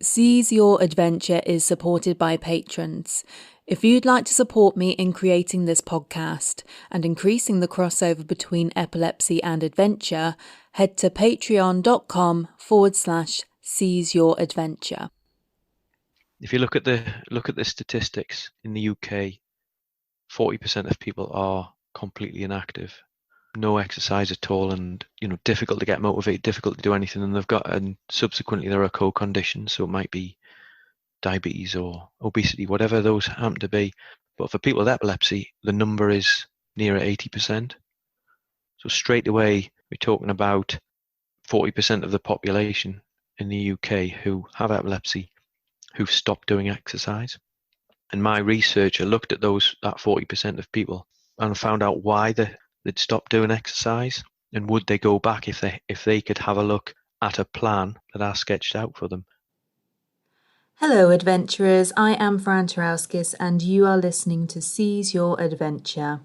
Seize Your Adventure is supported by patrons. If you'd like to support me in creating this podcast and increasing the crossover between epilepsy and adventure, head to patreon.com/Seize Your Adventure. If you look at the statistics in the UK, 40% of people are completely inactive, no exercise at all, and difficult to get motivated, difficult to do anything, and subsequently there are co-conditions, so it might be diabetes or obesity, whatever those happen to be. But for people with epilepsy, the number is nearer 80%. So straight away, we're talking about 40% of the population in the UK who have epilepsy who've stopped doing exercise. And my researcher looked at that 40% of people and found out why they'd stopped doing exercise, and would they go back if they could have a look at a plan that I sketched out for them. Hello, adventurers. I am Fran Tarauskis, and you are listening to Seize Your Adventure.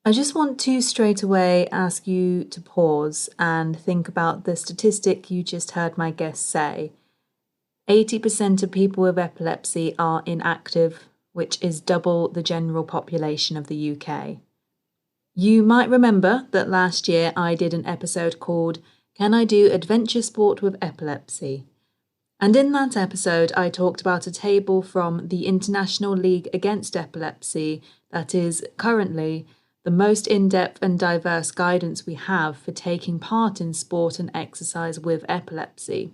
I just want to straight away ask you to pause and think about the statistic you just heard my guest say. 80% of people with epilepsy are inactive, which is double the general population of the UK. You might remember that last year I did an episode called Can I Do Adventure Sport with Epilepsy? And in that episode, I talked about a table from the International League Against Epilepsy that is currently the most in-depth and diverse guidance we have for taking part in sport and exercise with epilepsy.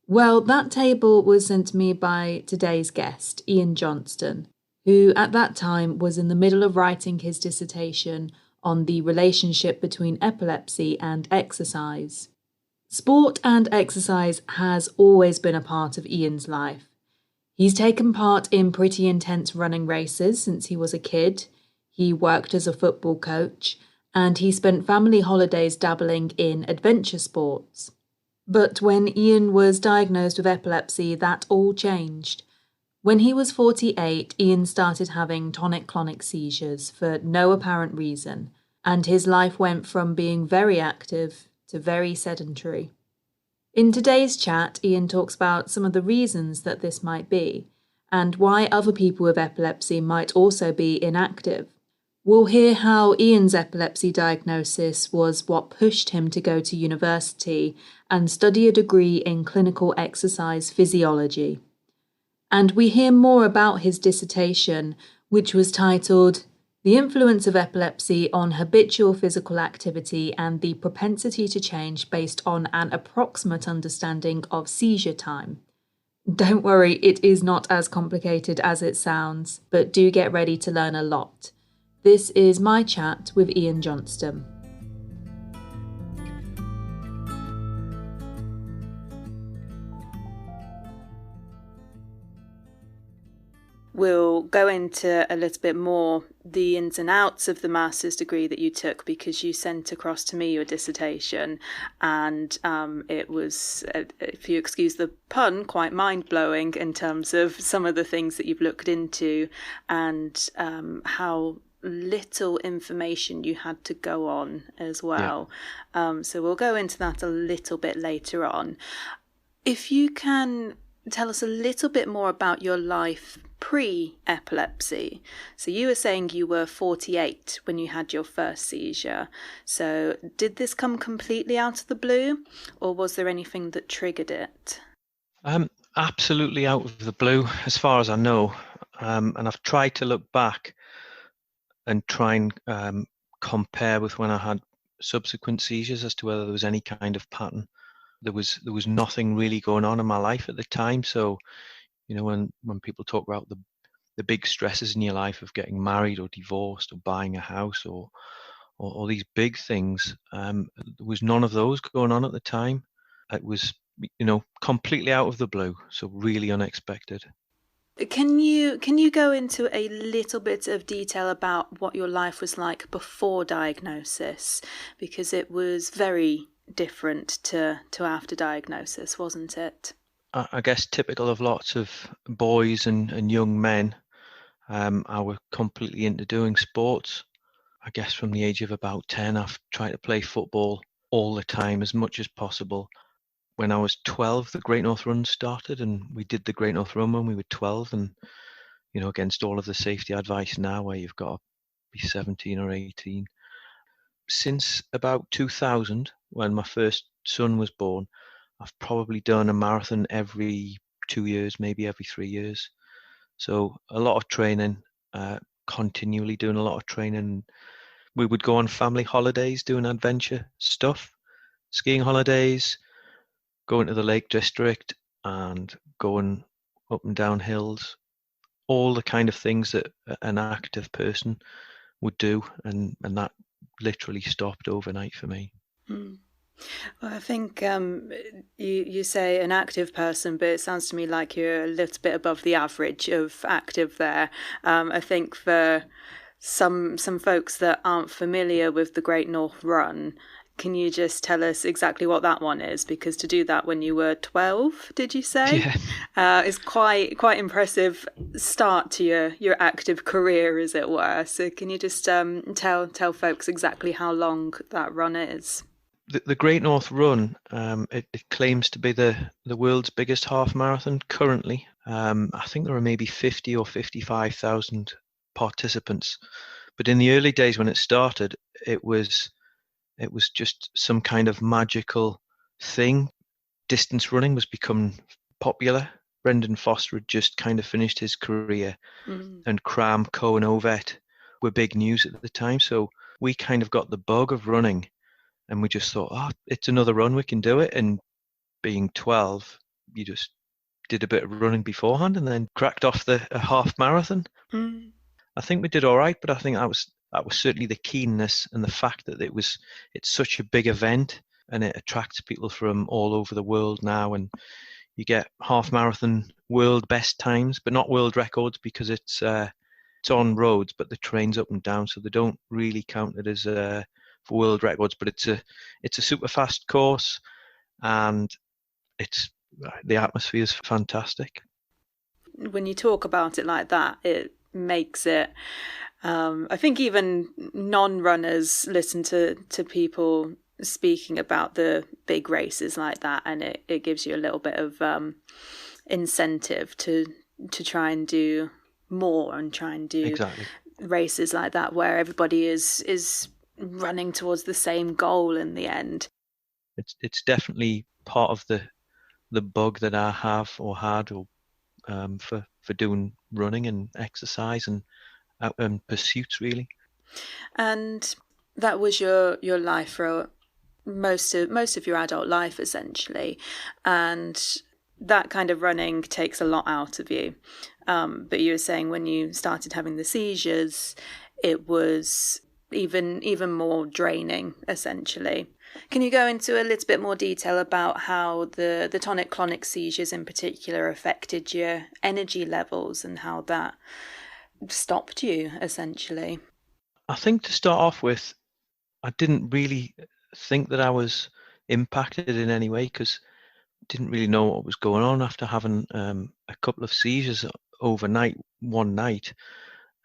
Well, that table was sent to me by today's guest, Ian Johnston, who at that time was in the middle of writing his dissertation on the relationship between epilepsy and exercise. Sport and exercise has always been a part of Ian's life. He's taken part in pretty intense running races since he was a kid. He worked as a football coach, and he spent family holidays dabbling in adventure sports. But when Ian was diagnosed with epilepsy, that all changed. When he was 48, Ian started having tonic-clonic seizures for no apparent reason, and his life went from being very active to very sedentary. In today's chat, Ian talks about some of the reasons that this might be, and why other people with epilepsy might also be inactive. We'll hear how Ian's epilepsy diagnosis was what pushed him to go to university and study a degree in Clinical Exercise Physiology. And we hear more about his dissertation, which was titled The Influence of Epilepsy on Habitual Physical Activity and the Propensity to Change Based on an Approximate Understanding of Seizure Time. Don't worry, it is not as complicated as it sounds, but do get ready to learn a lot. This is my chat with Ian Johnston. We'll go into a little bit more the ins and outs of the master's degree that you took, because you sent across to me your dissertation, and it was, if you excuse the pun, quite mind-blowing in terms of some of the things that you've looked into and how little information you had to go on as well. Yeah. So we'll go into that a little bit later on. If you can tell us a little bit more about your life pre-epilepsy. So you were saying you were 48 when you had your first seizure. So did this come completely out of the blue, or was there anything that triggered it? Absolutely out of the blue, as far as I know. And I've tried to look back and try and compare with when I had subsequent seizures as to whether there was any kind of pattern. There was nothing really going on in my life at the time. So, when people talk about the big stresses in your life of getting married or divorced or buying a house or these big things, there was none of those going on at the time. It was, completely out of the blue. So really unexpected. Can you go into a little bit of detail about what your life was like before diagnosis? Because it was very different to after diagnosis, wasn't it? I guess typical of lots of boys and young men, I was completely into doing sports. I guess from the age of about 10, I've tried to play football all the time, as much as possible. when I was 12, the Great North Run started, and we did the Great North Run when we were 12, and against all of the safety advice now, where you've got to be 17 or 18. Since about 2000, when my first son was born, I've probably done a marathon every 2 years, maybe every 3 years. So a lot of training, continually doing a lot of training. We would go on family holidays doing adventure stuff, skiing holidays, going to the Lake District and going up and down hills, all the kind of things that an active person would do, and that literally stopped overnight for me. Mm. Well, I think you say an active person, but it sounds to me like you're a little bit above the average of active there. I think for some folks that aren't familiar with the Great North Run, can you just tell us exactly what that one is? Because to do that when you were 12, did you say? Yeah. Is quite impressive start to your active career, as it were. So can you just tell folks exactly how long that run is? The Great North Run, it claims to be the world's biggest half marathon currently. I think there are maybe 50 or 55,000 participants. But in the early days when it started, it was just some kind of magical thing. Distance running was becoming popular. Brendan Foster had just kind of finished his career, Mm. and Cram, Coe, and Ovet were big news at the time. So we kind of got the bug of running, and we just thought, oh, it's another run, we can do it. And being 12, you just did a bit of running beforehand and then cracked off the a half marathon. Mm. I think we did all right, but I think that was certainly the keenness and the fact that it's such a big event, and it attracts people from all over the world now, and you get half marathon world best times, but not world records, because it's on roads, but the train's up and down, so they don't really count it as for world records. But it's a super fast course, and it's the atmosphere is fantastic. When you talk about it like that, it makes it. I think even non-runners listen to people speaking about the big races like that, and it gives you a little bit of incentive to try and do more and try and do Exactly. races like that where everybody is running towards the same goal in the end. It's definitely part of the bug that I have or had, or for doing running and exercise and pursuits really. And that was your life for most of your adult life, essentially. And that kind of running takes a lot out of you. But you were saying when you started having the seizures, it was even more draining, essentially. Can you go into a little bit more detail about how the tonic-clonic seizures in particular affected your energy levels and how that stopped you, essentially? I think to start off with, I didn't really think that I was impacted in any way, because I didn't really know what was going on after having a couple of seizures overnight, one night.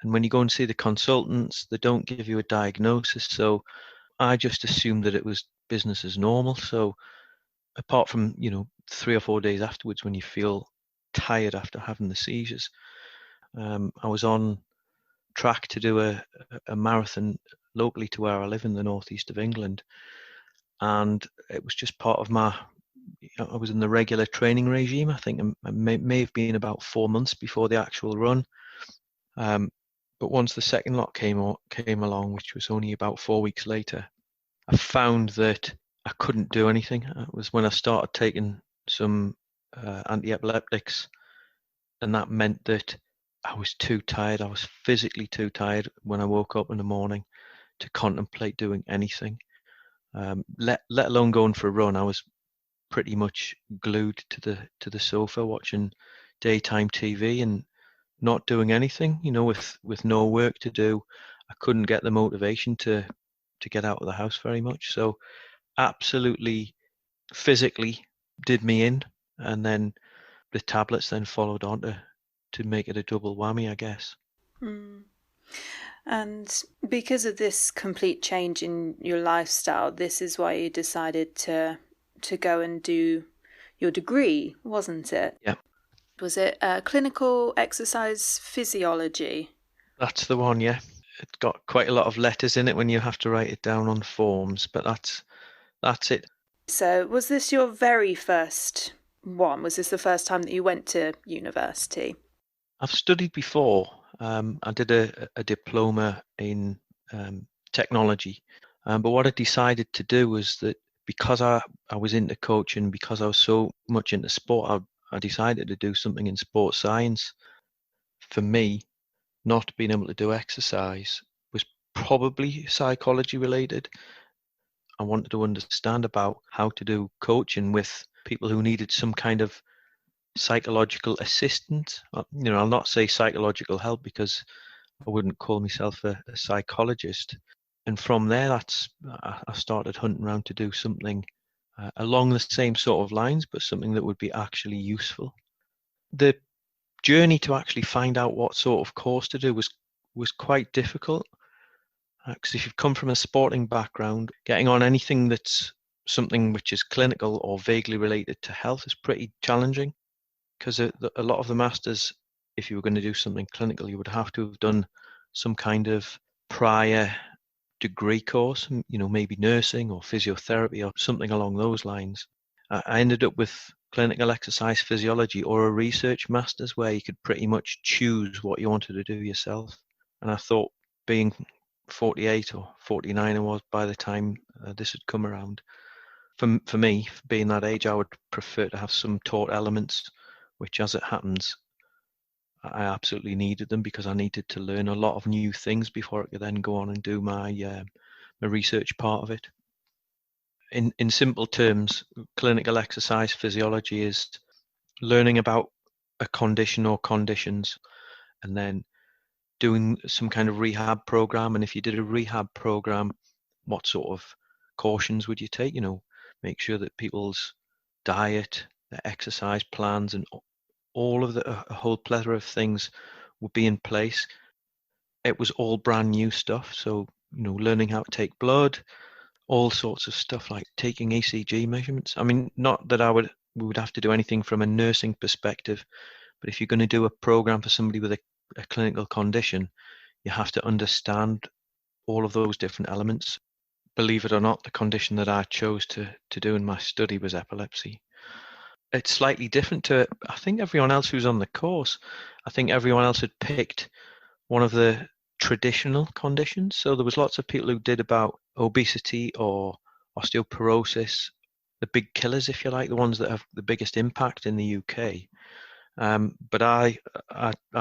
And when you go and see the consultants, they don't give you a diagnosis. So I just assumed that it was business as normal. So apart from, 3 or 4 days afterwards when you feel tired after having the seizures, I was on track to do a marathon locally to where I live in the northeast of England. And it was just part of I was in the regular training regime. I think it may have been about 4 months before the actual run. But once the second lot came along, which was only about 4 weeks later, I found that I couldn't do anything. It was when I started taking some anti-epileptics, and that meant that I was too tired. I was physically too tired when I woke up in the morning to contemplate doing anything. Let alone going for a run. I was pretty much glued to the sofa watching daytime TV and not doing anything. With no work to do, I couldn't get the motivation to get out of the house very much. So absolutely physically did me in, and then the tablets then followed on to make it a double whammy, I guess. Mm. And because of this complete change in your lifestyle, this is why you decided to go and do your degree, wasn't it? Yeah. Was it Clinical Exercise Physiology? That's the one, yeah. It's got quite a lot of letters in it when you have to write it down on forms, but that's it. So was this your very first one? Was this the first time that you went to university? I've studied before. I did a diploma in technology, but what I decided to do was that because I was into coaching, because I was so much into sport, I decided to do something in sports science. For me, not being able to do exercise was probably psychology related. I wanted to understand about how to do coaching with people who needed some kind of psychological assistance. I'll not say psychological help because I wouldn't call myself a psychologist. And from there, I started hunting around to do something along the same sort of lines, but something that would be actually useful. The journey to actually find out what sort of course to do was quite difficult. Because if you've come from a sporting background, getting on anything that's something which is clinical or vaguely related to health is pretty challenging. Because a lot of the masters, if you were going to do something clinical, you would have to have done some kind of prior degree course, maybe nursing or physiotherapy or something along those lines. I ended up with clinical exercise physiology or a research master's where you could pretty much choose what you wanted to do yourself. And I thought, being 48 or 49 I was by the time this had come around, for me, being that age, I would prefer to have some taught elements, which as it happens, I absolutely needed them because I needed to learn a lot of new things before I could then go on and do my research part of it. In simple terms, clinical exercise physiology is learning about a condition or conditions and then doing some kind of rehab program. And if you did a rehab program, what sort of cautions would you take? Make sure that people's diet, their exercise plans, and all of a whole plethora of things would be in place. It was all brand new stuff. So, learning how to take blood, all sorts of stuff like taking ECG measurements. I mean, not that we would have to do anything from a nursing perspective, but if you're going to do a program for somebody with a clinical condition, you have to understand all of those different elements. Believe it or not, the condition that I chose to do in my study was epilepsy. It's slightly different to, I think, everyone else who's on the course. I think everyone else had picked one of the traditional conditions. So there was lots of people who did about obesity or osteoporosis, the big killers, if you like, the ones that have the biggest impact in the UK. But I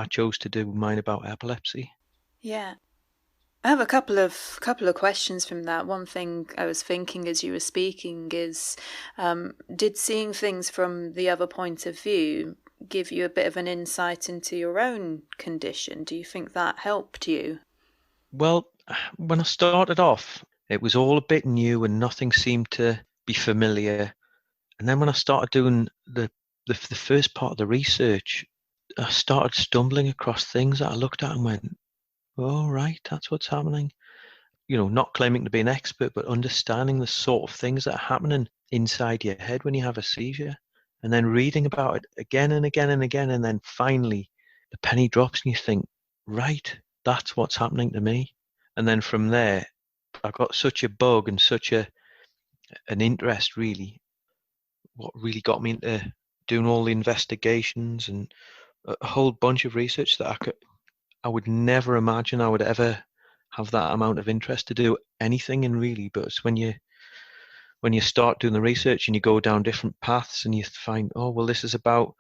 chose to do mine about epilepsy. Yeah. I have a couple of questions from that. One thing I was thinking as you were speaking is, did seeing things from the other point of view give you a bit of an insight into your own condition? Do you think that helped you? Well, when I started off, it was all a bit new and nothing seemed to be familiar. And then when I started doing the first part of the research, I started stumbling across things that I looked at and went, "Oh, right, that's what's happening." Not claiming to be an expert, but understanding the sort of things that are happening inside your head when you have a seizure, and then reading about it again and again and again, and then finally the penny drops and you think, right, that's what's happening to me. And then from there, I got such a bug and such an interest, really. What really got me into doing all the investigations and a whole bunch of research that I would never imagine I would ever have that amount of interest to do anything in, really. But it's when you start doing the research and you go down different paths and you find, oh well, this is about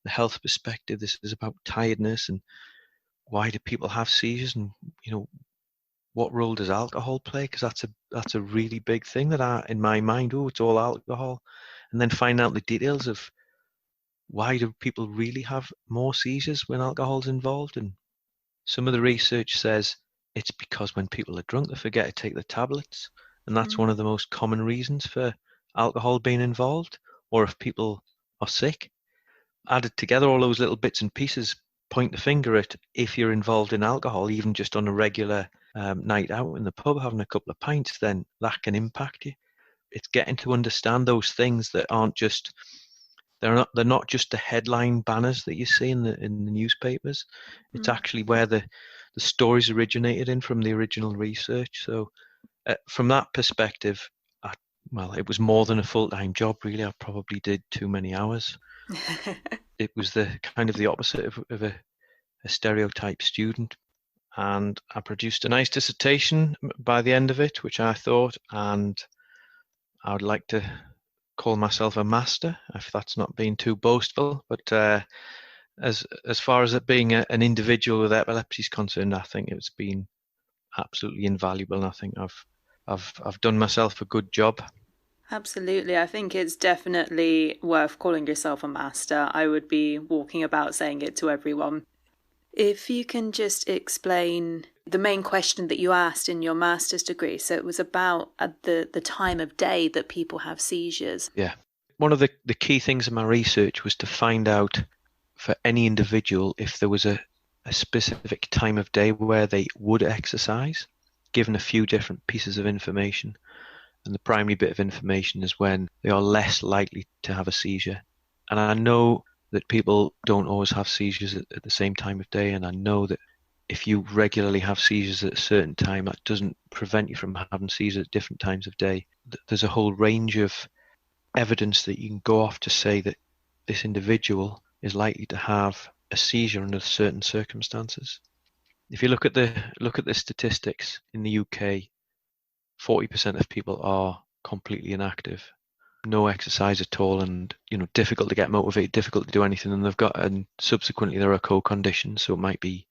the health perspective, this is about tiredness, and why do people have seizures, and what role does alcohol play? Because that's a really big thing that in my mind, it's all alcohol. And then find out the details of why do people really have more seizures when alcohol's involved. And some of the research says it's because when people are drunk, they forget to take the tablets. And that's one of the most common reasons for alcohol being involved. Or if people are sick, added together, all those little bits and pieces point the finger at, if you're involved in alcohol, even just on a regular night out in the pub having a couple of pints, then that can impact you. It's getting to understand those things that aren't just They're not just the headline banners that you see in the newspapers. It's actually where the stories originated in from the original research. So from that perspective, it was more than a full-time job, really. I probably did too many hours. It was the kind of the opposite of a stereotype student. And I produced a nice dissertation by the end of it, which I thought, and I would like to call myself a master, if that's not being too boastful. But as far as it being an individual with epilepsy is concerned, I think it's been absolutely invaluable, and I think I've done myself a good job. Absolutely. I think it's definitely worth calling yourself a master. I would be walking about saying it to everyone. If you can just explain the main question that you asked in your master's degree. So it was about the time of day that people have seizures. Yeah. One of the key things in my research was to find out for any individual if there was a specific time of day where they would exercise, given a few different pieces of information. And the primary bit of information is when they are less likely to have a seizure. And I know that people don't always have seizures at the same time of day. And I know that if you regularly have seizures at a certain time, that doesn't prevent you from having seizures at different times of day. There's a whole range of evidence that you can go off to say that this individual is likely to have a seizure under certain circumstances. If you look at the statistics in the UK, 40% of people are completely inactive, no exercise at all, and difficult to get motivated, difficult to do anything, and subsequently there are co-conditions, so it might be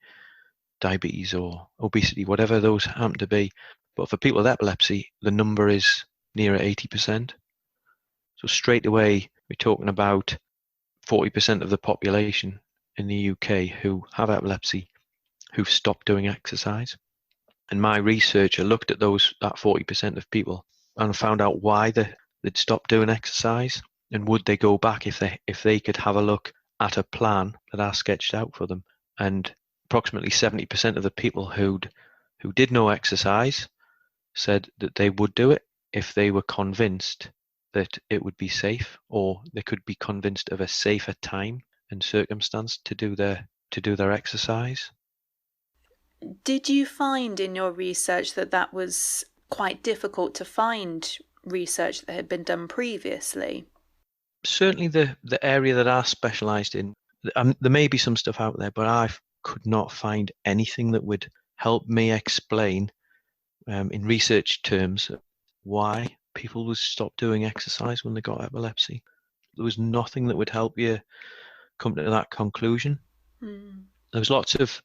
diabetes or obesity, whatever those happen to be. But for people with epilepsy, the number is nearer 80%. So straight away, we're talking about 40% of the population in the UK who have epilepsy who've stopped doing exercise. And my researcher looked at that 40% of people and found out why they'd stopped doing exercise, and would they go back if they could have a look at a plan that I sketched out for them. And approximately 70% of the people who did no exercise said that they would do it if they were convinced that it would be safe, or they could be convinced of a safer time and circumstance to do their exercise. Did you find in your research that was quite difficult to find research that had been done previously? Certainly the area that I specialised in, there may be some stuff out there, but I could not find anything that would help me explain in research terms why people would stop doing exercise when they got epilepsy. There was nothing that would help you come to that conclusion. There was lots of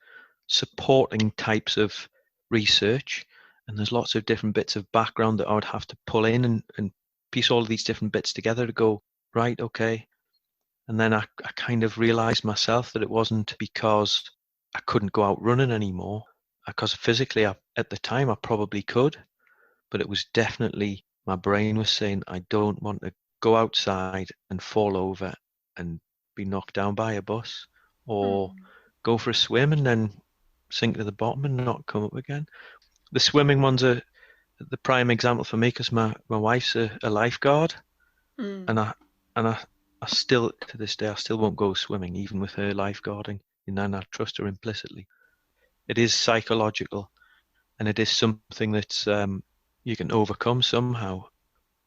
supporting types of research, and there's lots of different bits of background that I would have to pull in and piece all of these different bits together to go, right, okay. And then I kind of realized myself that it wasn't because I couldn't go out running anymore, because physically at the time I probably could, but it was definitely my brain was saying, I don't want to go outside and fall over and be knocked down by a bus, or go for a swim and then sink to the bottom and not come up again. The swimming one's the prime example for me, because my wife's a lifeguard, and I still, to this day, I still won't go swimming, even with her lifeguarding, and I trust her implicitly. It is psychological, and it is something that's you can overcome somehow.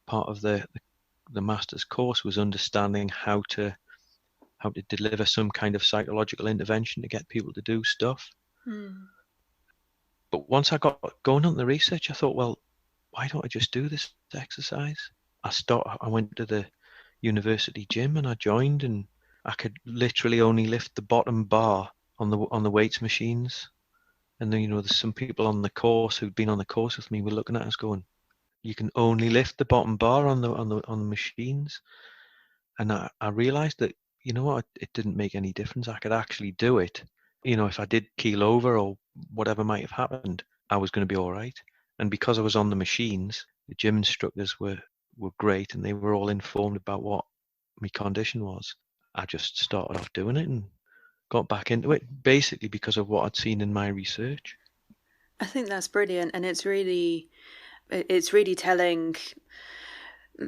Part of the master's course was understanding how to deliver some kind of psychological intervention to get people to do stuff. But once I got going on the research, I thought, well, why don't I just do this exercise? I went to the university gym and I joined, and I could literally only lift the bottom bar on the weights machines. And then, there's some people on the course who'd been on the course with me were looking at us going, you can only lift the bottom bar on the machines. And I realized that, what, it didn't make any difference. I could actually do it. If I did keel over or whatever might have happened, I was going to be all right. And because I was on the machines, the gym instructors were great, and they were all informed about what my condition was. I just started off doing it and got back into it, basically because of what I'd seen in my research. I think that's brilliant, and it's really telling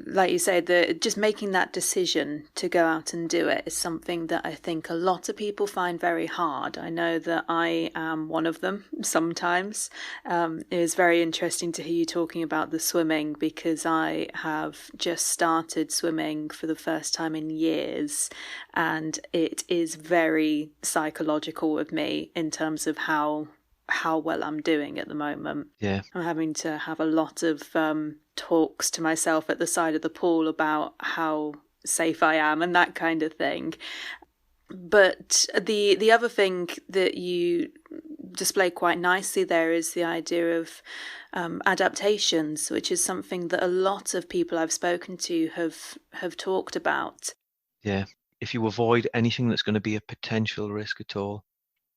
like you say, just making that decision to go out and do it is something that I think a lot of people find very hard. I know that I am one of them sometimes. It was very interesting to hear you talking about the swimming, because I have just started swimming for the first time in years, and it is very psychological with me in terms of how well I'm doing at the moment. Yeah. I'm having to have a lot of talks to myself at the side of the pool about how safe I am and that kind of thing. But the other thing that you display quite nicely there is the idea of adaptations, which is something that a lot of people I've spoken to have talked about. Yeah. If you avoid anything that's going to be a potential risk at all,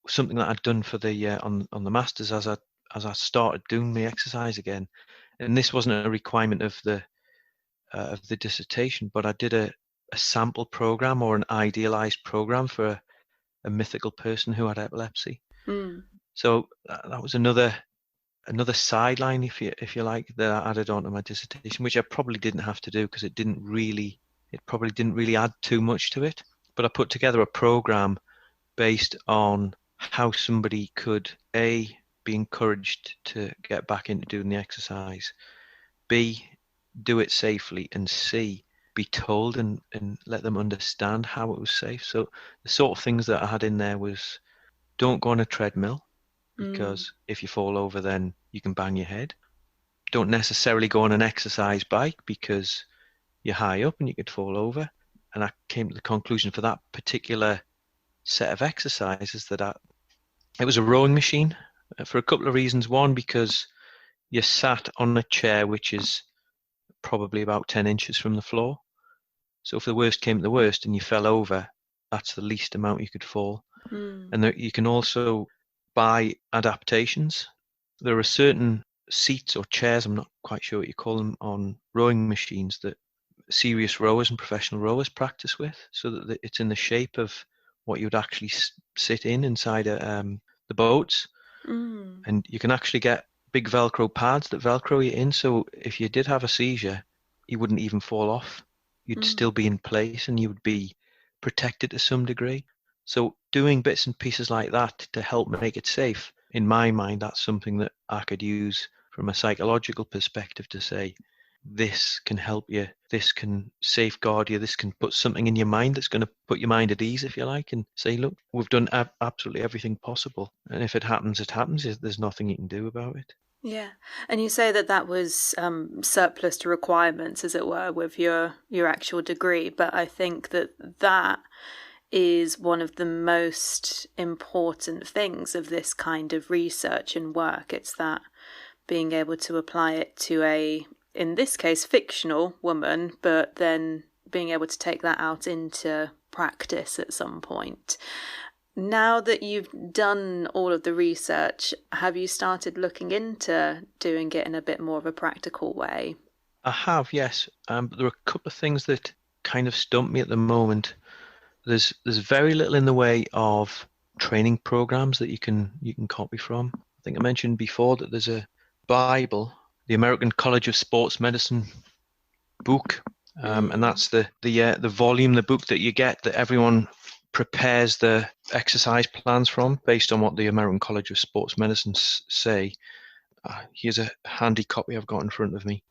something that I'd done for the on the masters as I started doing the exercise again, and this wasn't a requirement of the dissertation, but I did a sample program or an idealized program for a mythical person who had epilepsy. So that was another sideline, if you like, that I added onto my dissertation, which I probably didn't have to do because it probably didn't really add too much to it. But I put together a program based on how somebody could A, be encouraged to get back into doing the exercise, B, do it safely, and C, be told and let them understand how it was safe. So the sort of things that I had in there was, don't go on a treadmill, because if you fall over, then you can bang your head. Don't necessarily go on an exercise bike because you're high up and you could fall over. And I came to the conclusion for that particular set of exercises that it was a rowing machine for a couple of reasons. One, because you're sat on a chair which is probably about 10 inches from the floor. So if the worst came to the worst and you fell over, that's the least amount you could fall. And you can also buy adaptations. There are certain seats or chairs, I'm not quite sure what you call them, on rowing machines that serious rowers and professional rowers practice with, so that it's in the shape of what you would actually sit inside the boats. And you can actually get big Velcro pads that Velcro you in, so if you did have a seizure, you wouldn't even fall off. You'd still be in place and you would be protected to some degree. So doing bits and pieces like that to help make it safe, in my mind, that's something that I could use from a psychological perspective to say, this can help you, this can safeguard you, this can put something in your mind that's going to put your mind at ease, if you like, and say, look, we've done absolutely everything possible. And if it happens, it happens. There's nothing you can do about it. Yeah. And you say that was surplus to requirements, as it were, with your actual degree. But I think that is one of the most important things of this kind of research and work. It's that being able to apply it to in this case, fictional woman, but then being able to take that out into practice at some point. Now that you've done all of the research, have you started looking into doing it in a bit more of a practical way? I have, yes. But there are a couple of things that kind of stump me at the moment. There's very little in the way of training programs that you can copy from. I think I mentioned before that there's a Bible, the American College of Sports Medicine book, and that's the volume, the book that you get that everyone prepares the exercise plans from based on what the American College of Sports Medicine say. Here's a handy copy I've got in front of me.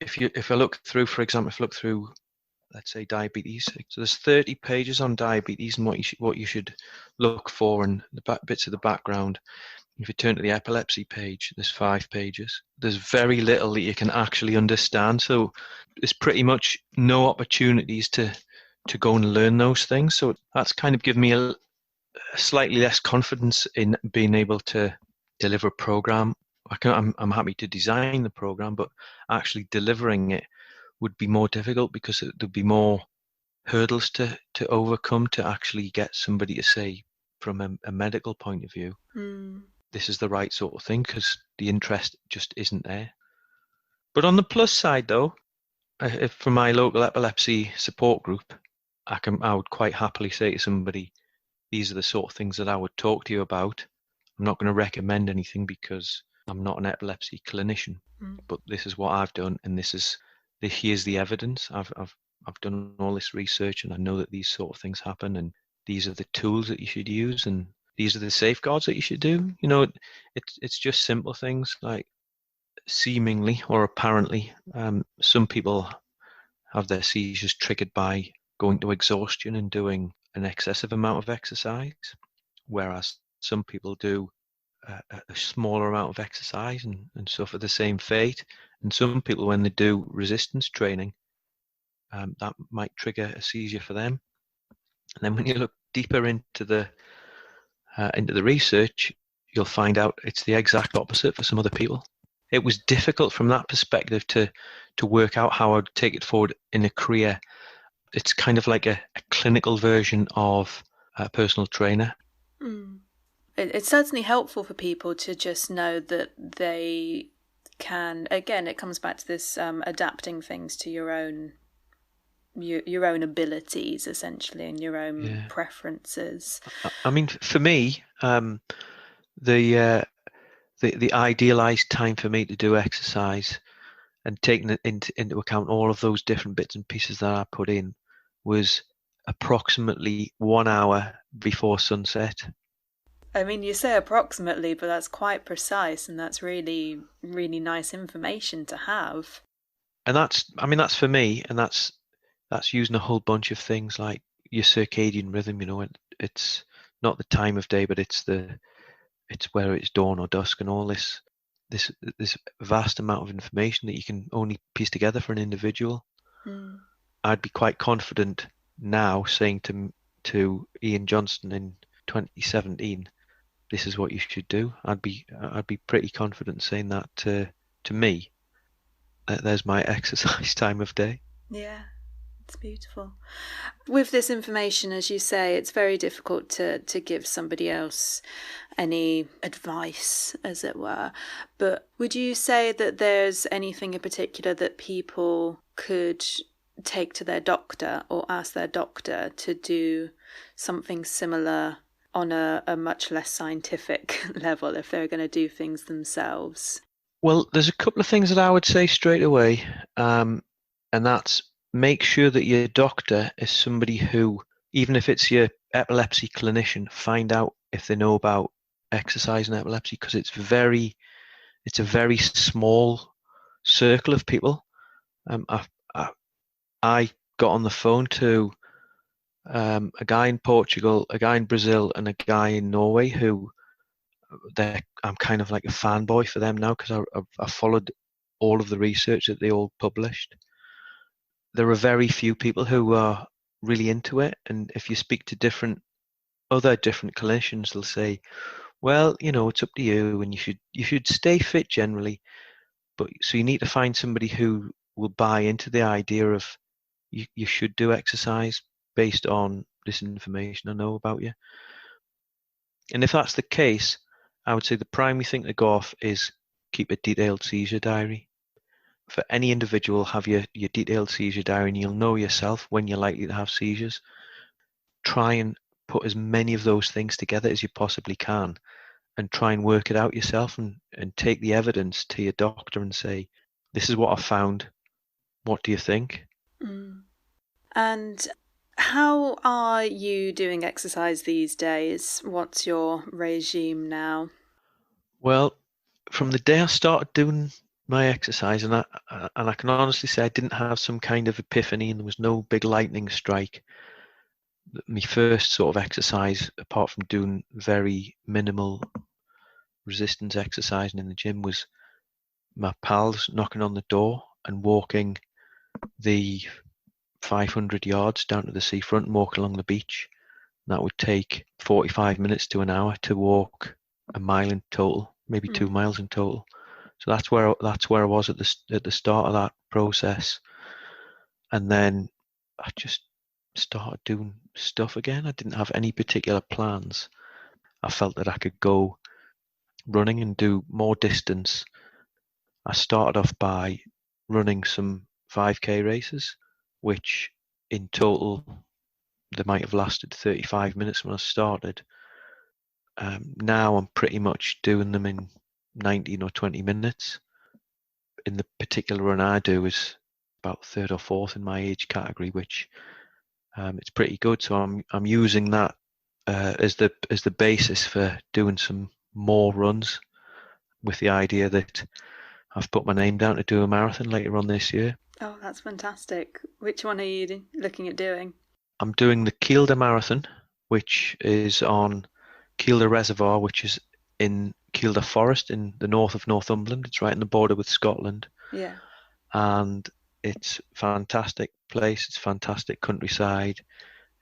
If I look through, for example, let's say diabetes. So there's 30 pages on diabetes and what you should look for, and the bits of the background. If you turn to the epilepsy page, there's 5 pages. There's very little that you can actually understand. So there's pretty much no opportunities to go and learn those things. So that's kind of given me a slightly less confidence in being able to deliver a program. I'm happy to design the program, but actually delivering it would be more difficult because there'd be more hurdles to overcome to actually get somebody to say, from a medical point of view, this is the right sort of thing, because the interest just isn't there. But on the plus side, though, from my local epilepsy support group, I would quite happily say to somebody, these are the sort of things that I would talk to you about. I'm not going to recommend anything because I'm not an epilepsy clinician, but this is what I've done, and this is here's the evidence. I've done all this research, and I know that these sort of things happen, and these are the tools that you should use, and these are the safeguards that you should do. It's just simple things like, seemingly or apparently, some people have their seizures triggered by going to exhaustion and doing an excessive amount of exercise, whereas some people do a smaller amount of exercise and suffer the same fate. And some people, when they do resistance training, that might trigger a seizure for them. And then when you look deeper into the research, you'll find out it's the exact opposite for some other people. It was difficult from that perspective to work out how I'd take it forward in a career. It's kind of like a clinical version of a personal trainer. It's certainly helpful for people to just know that they can, again, it comes back to this adapting things to your own abilities, essentially, and your own preferences. I mean, for me, the idealized time for me to do exercise, and taking it into account all of those different bits and pieces that I put in, was approximately 1 hour before sunset. I mean, you say approximately, but that's quite precise, and that's really, really nice information to have. And that's for me, and that's using a whole bunch of things like your circadian rhythm. It's not the time of day, but it's whether it's dawn or dusk, and all this vast amount of information that you can only piece together for an individual. I'd be quite confident now saying to Ian Johnston in 2017, this is what you should do. I'd be pretty confident saying that to me. There's my exercise time of day. Yeah, it's beautiful. With this information, as you say, it's very difficult to give somebody else any advice, as it were. But would you say that there's anything in particular that people could take to their doctor or ask their doctor to do something similar on a much less scientific level if they're going to do things themselves? Well, there's a couple of things that I would say straight away, and that's, make sure that your doctor is somebody who, even if it's your epilepsy clinician, find out if they know about exercise and epilepsy, because it's a very small circle of people. I got on the phone to a guy in Portugal, a guy in Brazil, and a guy in Norway who I'm kind of like a fanboy for them now, because I followed all of the research that they all published. There are very few people who are really into it, and if you speak to other different clinicians, they'll say, well, it's up to you, and you should stay fit generally, but so you need to find somebody who will buy into the idea of you should do exercise based on this information I know about you. And if that's the case, I would say the primary thing to go off is keep a detailed seizure diary. For any individual, have your detailed seizure diary, and you'll know yourself when you're likely to have seizures. Try and put as many of those things together as you possibly can, and try and work it out yourself, and take the evidence to your doctor and say, this is what I found. What do you think? And how are you doing exercise these days? What's your regime now? Well, from the day I started doing my exercise, and I can honestly say I didn't have some kind of epiphany and there was no big lightning strike. My first sort of exercise, apart from doing very minimal resistance exercising in the gym, was my pals knocking on the door and walking the 500 yards down to the seafront and walk along the beach. That would take 45 minutes to an hour to walk a mile in total, maybe 2 miles in total. So that's where I was at the start of that process. And then I just started doing stuff again. I didn't have any particular plans. I felt that I could go running and do more distance. I started off by running some 5K races, which in total they might have lasted 35 minutes when I started. Now I'm pretty much doing them in 19 or 20 minutes. In the particular run I do is about third or fourth in my age category, which it's pretty good. So I'm using that as the basis for doing some more runs, with the idea that I've put my name down to do a marathon later on this year. Oh, that's fantastic. Which one are you looking at doing? I'm doing the Kielder Marathon, which is on Kielder Reservoir, which is in Kielder Forest in the north of Northumberland. It's right in the border with Scotland. Yeah. And it's a fantastic place. It's fantastic countryside.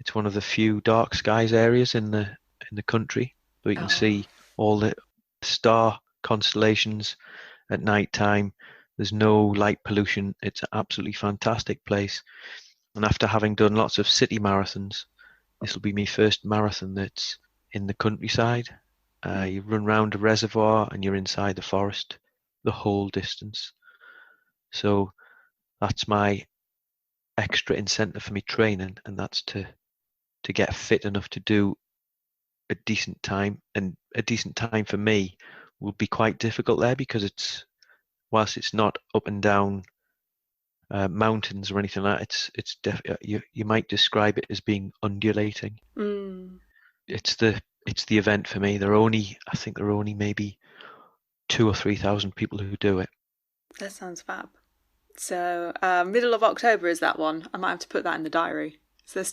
It's one of the few dark skies areas in the country, so you can see all the star constellations at night time. There's no light pollution. It's an absolutely fantastic place. And after having done lots of city marathons, this will be my first marathon that's in the countryside. You run round a reservoir and you're inside the forest the whole distance. So that's my extra incentive for me training, and that's to get fit enough to do a decent time. And a decent time for me will be quite difficult there, because whilst it's not up and down mountains or anything like that, you might describe it as being undulating. It's the event for me. I think there are only maybe 2,000 or 3,000 people who do it. That sounds fab. So middle of October is that one. I might have to put that in the diary. Is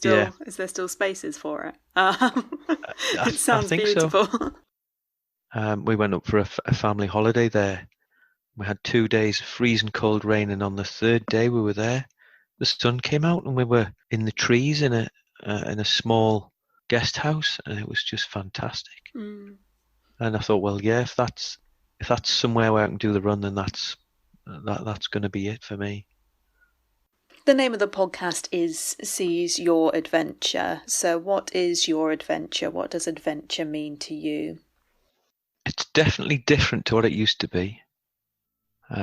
there still spaces for it? It sounds beautiful. So. We went up for a family holiday there. We had 2 days of freezing cold rain, and on the third day we were there, the sun came out and we were in the trees in a small guest house, and it was just fantastic. And I thought, well, yeah, if that's somewhere where I can do the run, then that's going to be it for me. The name of the podcast is Seize Your Adventure. So what is your adventure? What does adventure mean to you? It's definitely different to what it used to be.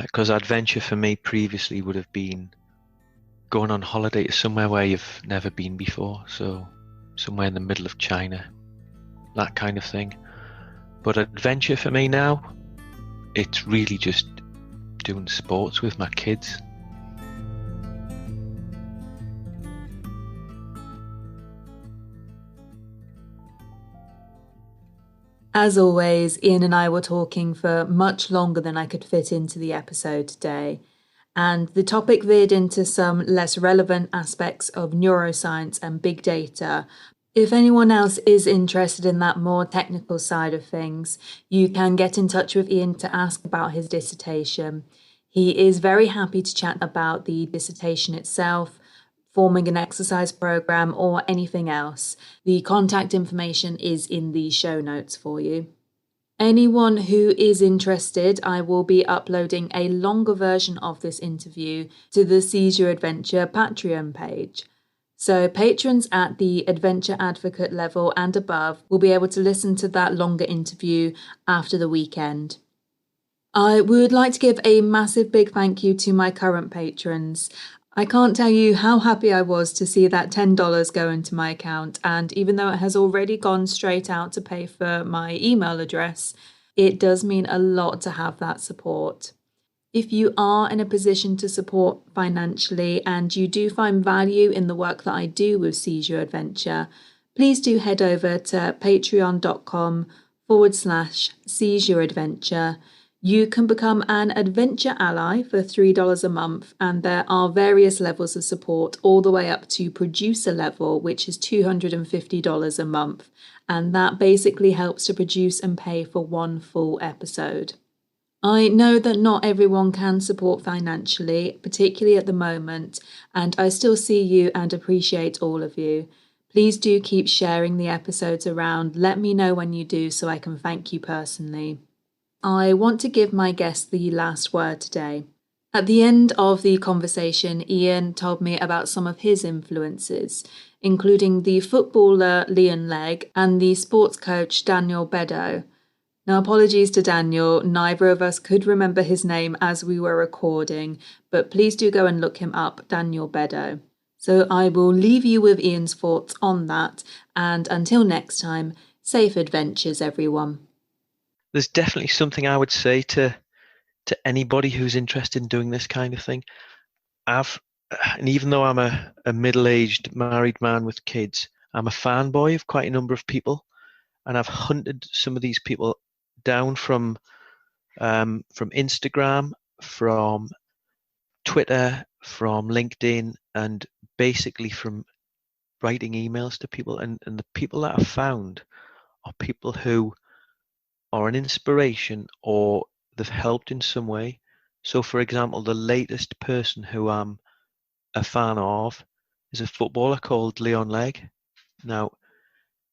Because adventure for me previously would have been going on holiday to somewhere where you've never been before. So somewhere in the middle of China, that kind of thing. But adventure for me now, it's really just doing sports with my kids. As always, Ian and I were talking for much longer than I could fit into the episode today, and the topic veered into some less relevant aspects of neuroscience and big data. If anyone else is interested in that more technical side of things, you can get in touch with Ian to ask about his dissertation. He is very happy to chat about the dissertation itself, forming an exercise program, or anything else. The contact information is in the show notes for you. Anyone who is interested, I will be uploading a longer version of this interview to the Seize Your Adventure Patreon page. So patrons at the Adventure Advocate level and above will be able to listen to that longer interview after the weekend. I would like to give a massive big thank you to my current patrons. I can't tell you how happy I was to see that $10 go into my account, and even though it has already gone straight out to pay for my email address, it does mean a lot to have that support. If you are in a position to support financially and you do find value in the work that I do with Seize Your Adventure, please do head over to patreon.com/Seize Your Adventure. You can become an adventure ally for $3 a month, and there are various levels of support all the way up to producer level, which is $250 a month, and that basically helps to produce and pay for one full episode. I know that not everyone can support financially, particularly at the moment, and I still see you and appreciate all of you. Please do keep sharing the episodes around. Let me know when you do so I can thank you personally. I want to give my guest the last word today. At the end of the conversation, Ian told me about some of his influences, including the footballer Leon Legg and the sports coach Daniel Beddoe. Now, apologies to Daniel, neither of us could remember his name as we were recording, but please do go and look him up, Daniel Beddoe. So I will leave you with Ian's thoughts on that, and until next time, safe adventures, everyone. There's definitely something I would say to anybody who's interested in doing this kind of thing. I've and even though I'm a middle-aged married man with kids, I'm a fanboy of quite a number of people, and I've hunted some of these people down from Instagram, from Twitter, from LinkedIn, and basically from writing emails to people. And the people that I've found are people who are an inspiration or they've helped in some way. So, for example, the latest person who I'm a fan of is a footballer called Leon Legg. Now,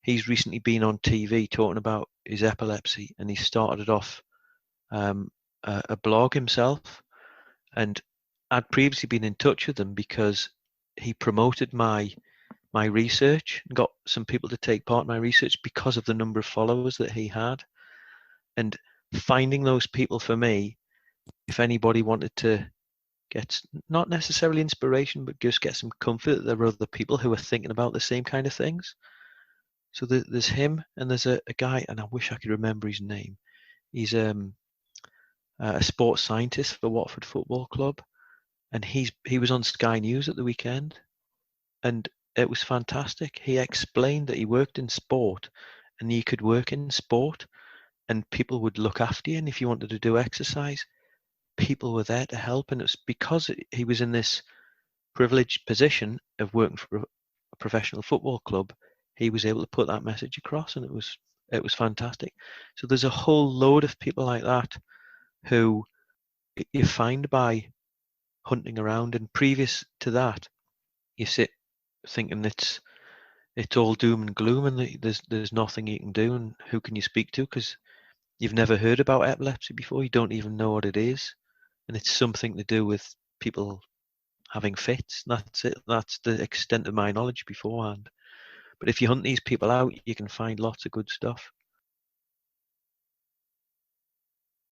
he's recently been on TV talking about his epilepsy, and he started off a blog himself. And I'd previously been in touch with him because he promoted my research and got some people to take part in my research because of the number of followers that he had. And finding those people for me, if anybody wanted to get not necessarily inspiration, but just get some comfort that there are other people who are thinking about the same kind of things. So there's him, and there's a guy, and I wish I could remember his name. He's a sports scientist for Watford Football Club, and he was on Sky News at the weekend, and it was fantastic. He explained that he worked in sport, and you could work in sport, and people would look after you, and if you wanted to do exercise, people were there to help. And it's because he was in this privileged position of working for a professional football club, he was able to put that message across, and it was fantastic. So there's a whole load of people like that who you find by hunting around, and previous to that, you sit thinking it's all doom and gloom, and there's nothing you can do, and who can you speak to, because you've never heard about epilepsy before, you don't even know what it is, and it's something to do with people having fits. That's it. That's the extent of my knowledge beforehand. But if you hunt these people out, you can find lots of good stuff.